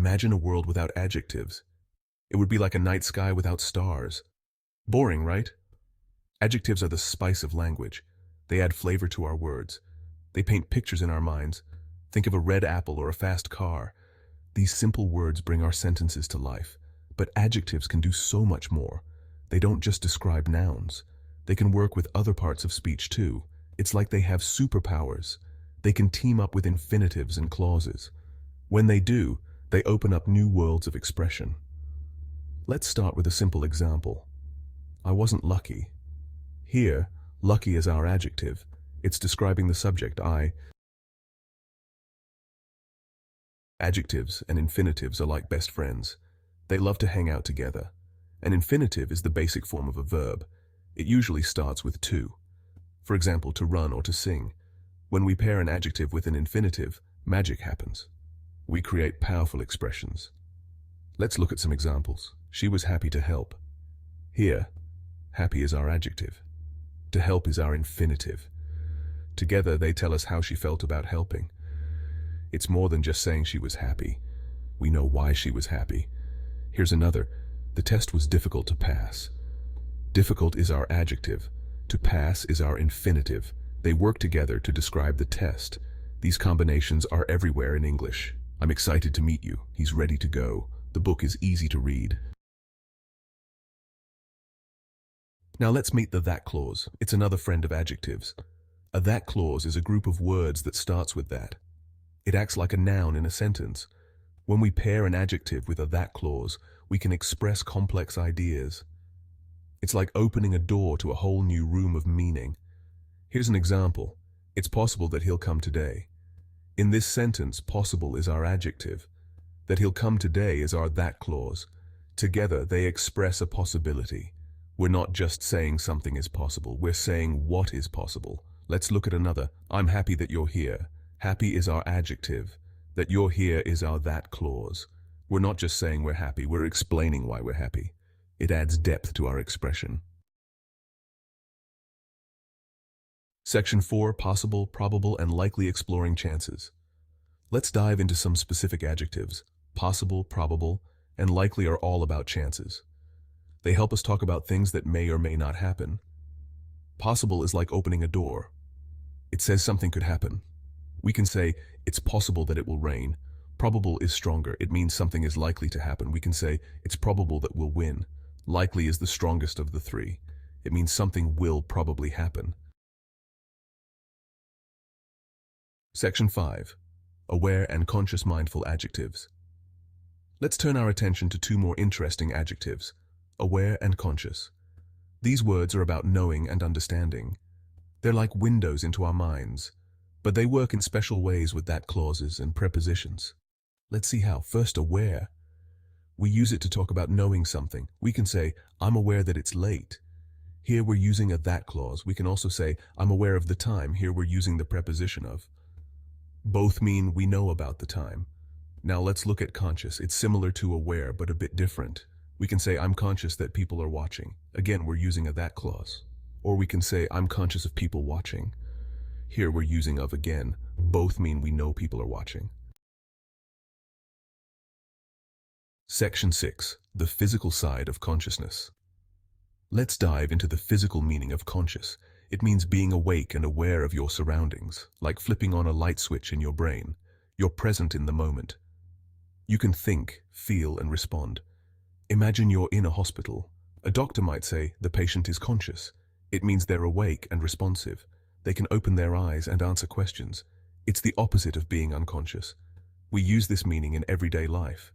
Imagine a world without adjectives. It would be like a night sky without stars. Boring, right? Adjectives are the spice of language. They add flavor to our words. They paint pictures in our minds. Think of a red apple or a fast car. These simple words bring our sentences to life. But adjectives can do so much more. They don't just describe nouns. They can work with other parts of speech too. It's like they have superpowers. They can team up with infinitives and clauses. When they do, they open up new worlds of expression. Let's start with a simple example. I wasn't lucky. Here, lucky is our adjective. It's describing the subject, I. Adjectives and infinitives are like best friends. They love to hang out together. An infinitive is the basic form of a verb. It usually starts with to. For example, to run or to sing. When we pair an adjective with an infinitive, magic happens. We create powerful expressions. Let's look at some examples. She was happy to help. Here, happy is our adjective. To help is our infinitive. Together, they tell us how she felt about helping. It's more than just saying she was happy. We know why she was happy. Here's another. The test was difficult to pass. Difficult is our adjective. To pass is our infinitive. They work together to describe the test. These combinations are everywhere in English. I'm excited to meet you. He's ready to go. The book is easy to read. Now let's meet the that clause. It's another friend of adjectives. A that clause is a group of words that starts with that. It acts like a noun in a sentence. When we pair an adjective with a that clause, we can express complex ideas. It's like opening a door to a whole new room of meaning. Here's an example. It's possible that he'll come today. In this sentence, possible is our adjective. That he'll come today is our that clause. Together, they express a possibility. We're not just saying something is possible, we're saying what is possible. Let's look at another. I'm happy that you're here. Happy is our adjective. That you're here is our that clause. We're not just saying we're happy, we're explaining why we're happy. It adds depth to our expression. Section 4, possible, probable, and likely exploring chances. Let's dive into some specific adjectives. Possible, probable, and likely are all about chances. They help us talk about things that may or may not happen. Possible is like opening a door. It says something could happen. We can say, it's possible that it will rain. Probable is stronger. It means something is likely to happen. We can say, it's probable that we'll win. Likely is the strongest of the three. It means something will probably happen. Section 5. Aware and conscious mindful adjectives. Let's turn our attention to two more interesting adjectives, aware and conscious. These words are about knowing and understanding. They're like windows into our minds, but they work in special ways with that clauses and prepositions. Let's see how. First, aware. We use it to talk about knowing something. We can say, I'm aware that it's late. Here we're using a that clause. We can also say, I'm aware of the time. Here we're using the preposition of. Both mean we know about the time. Now let's look at conscious. It's similar to aware, but a bit different. We can say, I'm conscious that people are watching. Again, we're using a that clause. Or we can say, I'm conscious of people watching. Here we're using of again. Both mean we know people are watching. Section 6. The physical side of consciousness. Let's dive into the physical meaning of conscious. It means being awake and aware of your surroundings, like flipping on a light switch in your brain. You're present in the moment. You can think, feel, and respond. Imagine you're in a hospital. A doctor might say, the patient is conscious. It means they're awake and responsive. They can open their eyes and answer questions. It's the opposite of being unconscious. We use this meaning in everyday life.